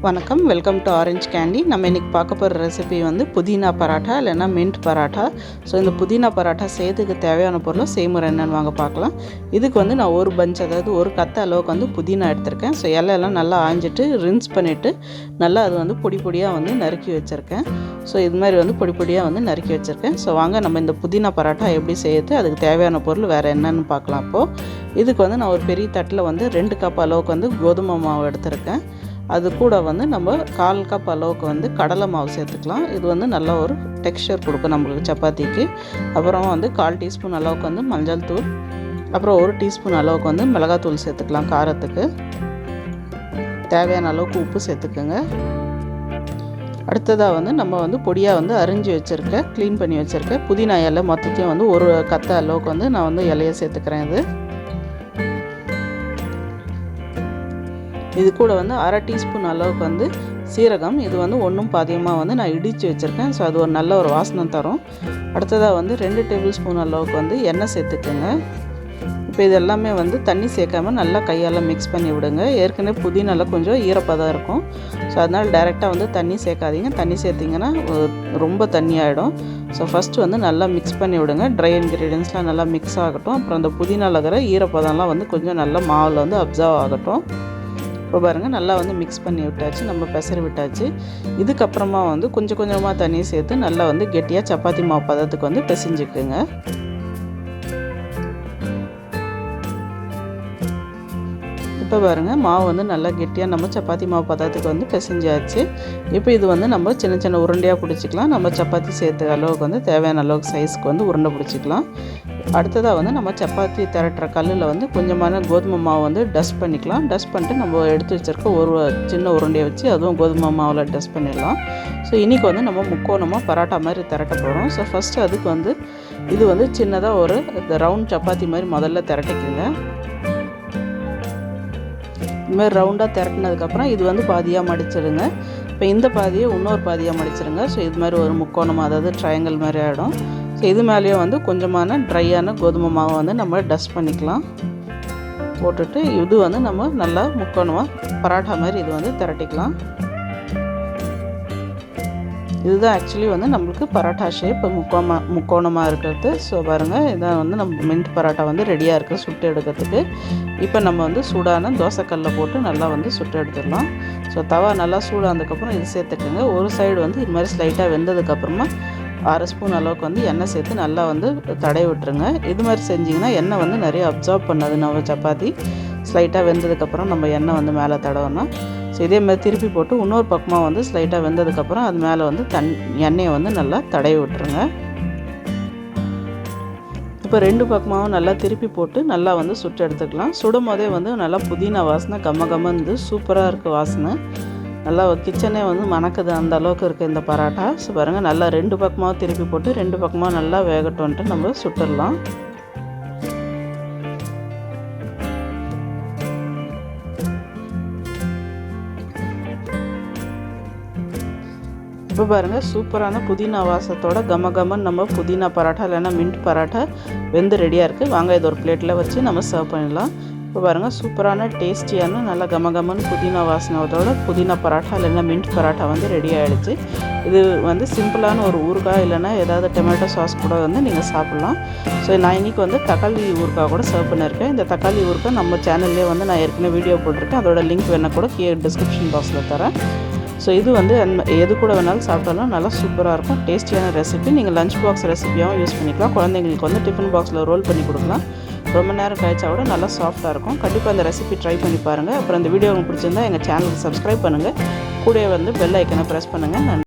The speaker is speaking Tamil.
வணக்கம், வெல்கம் டு ஆரஞ்ச் கேண்டி. நம்ம இன்றைக்கி பார்க்க போகிற ரெசிபி வந்து புதினா பராட்டா இல்லைன்னா மின்ட் பராட்டா. ஸோ இந்த புதினா பராட்டா செய்யறதுக்கு தேவையான பொருளும் செய்முறை என்னென்னு வாங்க பார்க்கலாம். இதுக்கு வந்து நான் ஒரு பஞ்ச், அதாவது ஒரு கத்த அளவுக்கு வந்து புதினா எடுத்திருக்கேன். ஸோ இலையெல்லாம் நல்லா ஆஞ்சிட்டு ரின்ஸ் பண்ணிவிட்டு நல்லா அது வந்து பொடி பொடியாக வந்து நறுக்கி வச்சுருக்கேன். ஸோ இது மாதிரி வந்து பொடி பொடியாக வந்து நறுக்கி வச்சுருக்கேன். ஸோ வாங்க நம்ம இந்த புதினா பராட்டா எப்படி செய்யுது, அதுக்கு தேவையான பொருள் வேறு என்னென்னு பார்க்கலாம். இப்போது இதுக்கு வந்து நான் ஒரு பெரிய தட்டில் வந்து 2 கப் அளவுக்கு வந்து கோதுமை மாவு எடுத்திருக்கேன். அது கூட வந்து நம்ம 1/4 கப் அளவுக்கு வந்து கடலை மாவு சேர்த்துக்கலாம். இது வந்து நல்ல ஒரு டெக்ஸ்சர் கொடுக்கும் நம்மளுக்கு சப்பாத்திக்கு. அப்புறம் வந்து 1/4 டீஸ்பூன் அளவுக்கு வந்து மஞ்சள் தூள், அப்புறம் 1 டீஸ்பூன் அளவுக்கு வந்து மிளகாத்தூள் சேர்த்துக்கலாம். காரத்துக்கு தேவையான அளவுக்கு உப்பு சேர்த்துக்குங்க. அடுத்ததாக வந்து நம்ம வந்து பொடியாக வந்து அரிஞ்சு வச்சுருக்கேன், க்ளீன் பண்ணி வச்சுருக்கேன் புதினா இலை மொத்தத்தையும் வந்து ஒரு கத்த அளவுக்கு வந்து நான் வந்து இலையை சேர்த்துக்கிறேன். இது கூட வந்து 1/2 டீஸ்பூன் அளவுக்கு வந்து சீரகம், இது வந்து ஒன்றும் பாதியமாக வந்து நான் இடித்து வச்சுருக்கேன். ஸோ அது ஒரு நல்ல ஒரு வாசனை தரும். அடுத்ததாக வந்து 2 டேபிள் ஸ்பூன் அளவுக்கு வந்து எண்ணெய் சேர்த்துக்குங்க. இப்போ இது எல்லாமே வந்து தண்ணி சேர்க்காமல் நல்லா கையால் மிக்ஸ் பண்ணி விடுங்க. ஏற்கனவே புதினால கொஞ்சம் ஈரப்பதம் இருக்கும். ஸோ அதனால் டைரெக்டாக வந்து தண்ணி சேர்க்காதீங்க. தண்ணி சேர்த்திங்கன்னா ரொம்ப தண்ணி ஆகிடும். ஸோ ஃபஸ்ட்டு வந்து நல்லா மிக்ஸ் பண்ணி விடுங்க. ட்ரை இன்க்ரீடியன்ஸ்லாம் நல்லா மிக்ஸ் ஆகட்டும். அப்புறம் அந்த புதினால இருக்கிற ஈரப்பதம்லாம் வந்து கொஞ்சம் நல்லா மாவில் வந்து அப்சர்வ் ஆகட்டும். இப்போ பாருங்கள், நல்லா வந்து மிக்ஸ் பண்ணி விட்டாச்சு, நம்ம பெசரி விட்டாச்சு. இதுக்கப்புறமா வந்து கொஞ்சம் கொஞ்சமாக தண்ணி சேர்த்து நல்லா வந்து கெட்டியாக சப்பாத்தி மாவு பதத்துக்கு வந்து பிசைஞ்சுக்குங்க. இப்போ பாருங்கள், மாவு வந்து நல்லா கெட்டியாக நம்ம சப்பாத்தி மாவு பதத்துக்கு வந்து பிசைஞ்சாச்சு. இப்போ இது வந்து நம்ம சின்ன சின்ன உருண்டையாக பிடிச்சிக்கலாம். நம்ம சப்பாத்தி சேர்த்து அளவுக்கு வந்து தேவையான அளவுக்கு சைஸ்க்கு வந்து உருண்டை பிடிச்சிக்கலாம். அடுத்ததாக வந்து நம்ம சப்பாத்தி திரட்டுற கல்லில் வந்து கொஞ்சமான கோதுமை மாவு வந்து டஸ்ட் பண்ணிக்கலாம். டஸ்ட் பண்ணிட்டு நம்ம எடுத்து வச்சுருக்க ஒரு சின்ன உருண்டையை வச்சு அதுவும் கோதுமை மாவில் டஸ்ட் பண்ணிடலாம். ஸோ இன்றைக்கி வந்து நம்ம முக்கோணமாக பராட்டா மாதிரி திரட்ட போகிறோம். ஸோ ஃபஸ்ட்டு அதுக்கு வந்து இது வந்து சின்னதாக ஒரு ரவுண்ட் சப்பாத்தி மாதிரி முதல்ல திரட்டிக்குங்க. இதுமாதிரி ரவுண்டாக திரட்டினதுக்கப்புறம் இது வந்து பாதியாக மடிச்சிடுங்க. இப்போ இந்த பாதியை இன்னொரு பாதியாக மடிச்சிடுங்க. ஸோ இது மாதிரி ஒரு முக்கோணமாக, அதாவது ட்ரையாங்கிள் மாதிரி ஆகிடும். ஸோ இது மேலேயும் வந்து கொஞ்சமான ட்ரையான கோதுமை மாவை வந்து நம்ம டஸ்ட் பண்ணிக்கலாம். போட்டுட்டு இது வந்து நம்ம நல்லா முக்கோணமாக பராட்டா மாதிரி இது வந்து திரட்டிக்கலாம். இதுதான் ஆக்சுவலி வந்து நம்மளுக்கு பராட்டா ஷேப் முக்கோணமாக இருக்கிறது. ஸோ பாருங்கள், இதான் வந்து நம்ம மின்ட் பராட்டா வந்து ரெடியாக இருக்குது சுட்டு எடுக்கிறதுக்கு. இப்போ நம்ம வந்து சூடான தோசைக்கல்லில் போட்டு நல்லா வந்து சுட்டு எடுத்துடலாம். ஸோ தவா நல்லா சூடானதுக்கப்புறம் இது சேர்த்துக்குங்க. ஒரு சைடு வந்து இது மாதிரி ஸ்லைட்டாக வெந்ததுக்கப்புறமா 1/2 ஸ்பூன் அளவுக்கு வந்து எண்ணெய் சேர்த்து நல்லா வந்து தடவி விட்டுருங்க. இது மாதிரி செஞ்சிங்கன்னா எண்ணெய் வந்து நிறைய அப்சார்ப் பண்ணது. நம்ம சப்பாத்தி ஸ்லைட்டாக வெந்ததுக்கப்புறம் நம்ம எண்ணெய் வந்து மேலே தடவணும். ஸோ இதே மாதிரி திருப்பி போட்டு இன்னொரு பக்கமாக வந்து ஸ்லைட்டாக வெந்ததுக்கப்புறம் அது மேலே வந்து எண்ணெயை வந்து நல்லா தடவி விட்டுருங்க. இப்போ 2 பக்கமாகவும் நல்லா திருப்பி போட்டு நல்லா வந்து சுட்டு எடுத்துக்கலாம். சுடும் போதே வந்து நல்லா புதினா வாசனை கம்மந்து சூப்பராக இருக்குது வாசனை. நல்லா கிச்சனே வந்து மணக்குது, அந்த அளவுக்கு இருக்குது இந்த பராட்டா. ஸோ பாருங்கள், நல்லா 2 பக்கமாகவும் திருப்பி போட்டு 2 பக்கமாக நல்லா வேகட்டும்ன்ட்டு நம்ம சுட்டுடலாம். இப்போ பாருங்கள், சூப்பரான புதினா வாசத்தோட கமன்னு நம்ம புதினா பராட்டா இல்லைன்னா மின்ட் பராட்டா வெந்து ரெடியாக இருக்குது. வாங்க இது ஒரு பிளேட்டில் வச்சு நம்ம சர்வ் பண்ணிடலாம். இப்போ பாருங்கள், சூப்பரான டேஸ்டியான நல்லா கமன்னு புதினா வாசனத்தோட புதினா பராட்டா இல்லைன்னா மின்ட் பராட்டா வந்து ரெடி ஆகிடுச்சு. இது வந்து சிம்பிளான ஒரு ஊறுகாய் இல்லைன்னா ஏதாவது டொமேட்டோ சாஸ் கூட வந்து நீங்கள் சாப்பிட்லாம். ஸோ நான் இன்றைக்கி வந்து தக்காளி ஊறுகாய் கூட சர்வ் பண்ணியிருக்கேன். இந்த தக்காளி ஊறுகாய் நம்ம சேனல்லே வந்து நான் ஏற்கனவே வீடியோ போட்டிருக்கேன். அதோட லிங்க் வேணால் கூட டிஸ்கிரிப்ஷன் பாக்ஸில் தரேன். ஸோ இது வந்து எது கூட வேணாலும் சாப்பிட்டாலும் நல்லா சூப்பராக இருக்கும். டேஸ்டியான ரெசிபி. நீங்கள் லஞ்ச் பாக்ஸ் ரெசிபியாகவும் யூஸ் பண்ணிக்கலாம். குழந்தைங்களுக்கு வந்து டிஃபன் பாக்ஸில் ரோல் பண்ணி கொடுக்கலாம். ரொம்ப நேரம் கழிச்சா கூட நல்லா சாஃப்ட்டாக இருக்கும். கண்டிப்பாக இந்த ரெசிபி ட்ரை பண்ணி பாருங்கள். அப்புறம் இந்த வீடியோ உங்களுக்கு பிடிச்சிருந்தா எங்கள் சேனலுக்கு சப்ஸ்கிரைப் பண்ணுங்கள். கூடவே வந்து பெல் ஐக்கனை ப்ரெஸ் பண்ணுங்கள். நன்றி.